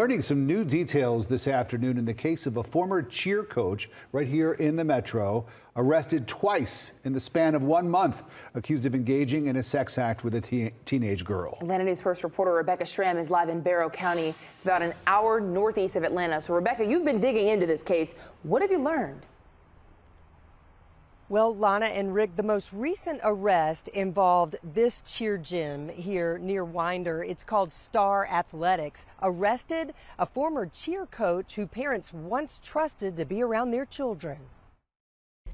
Learning some new details this afternoon in the case of a former cheer coach right here in the metro, arrested twice in the span of 1 month, accused of engaging in a sex act with a teenage girl. Atlanta News First reporter Rebecca Schramm is live in Barrow County. It's about an hour northeast of Atlanta. So Rebecca, you've been digging into this case. What have you learned? Well, Lana and Rick, the most recent arrest involved this cheer gym here near Winder. It's called Star Athletics. Arrested a former cheer coach who parents once trusted to be around their children.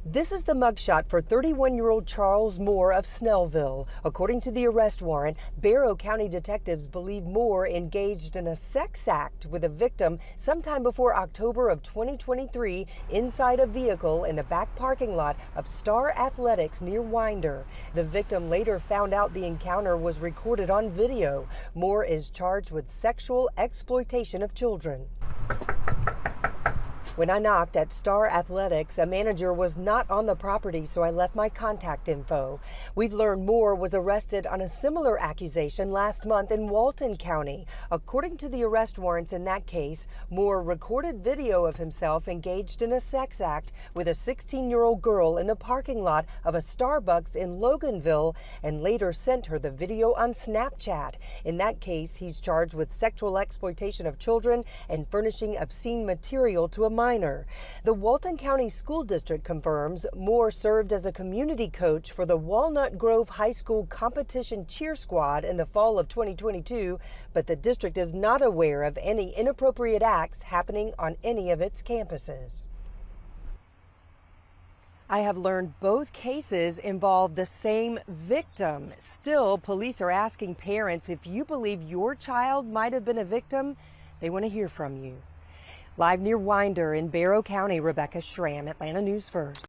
This is the mugshot for 31-year-old Charles Moore of Snellville. According to the arrest warrant, Barrow County detectives believe Moore engaged in a sex act with a victim sometime before October of 2023 inside a vehicle in the back parking lot of Star Athletics near Winder. The victim later found out the encounter was recorded on video. Moore is charged with sexual exploitation of children. When I knocked at Star Athletics, a manager was not on the property, so I left my contact info. We've learned Moore was arrested on a similar accusation last month in Walton County. According to the arrest warrants in that case, Moore recorded video of himself engaged in a sex act with a 16-year-old girl in the parking lot of a Starbucks in Loganville and later sent her the video on Snapchat. In that case, he's charged with sexual exploitation of children and furnishing obscene material to a minor. The Walton County School District confirms Moore served as a community coach for the Walnut Grove High School competition cheer squad in the fall of 2022, but the district is not aware of any inappropriate acts happening on any of its campuses. I have learned both cases involve the same victim. Still, police are asking parents if you believe your child might have been a victim. They want to hear from you. Live near Winder in Barrow County, Rebecca Schramm, Atlanta News First.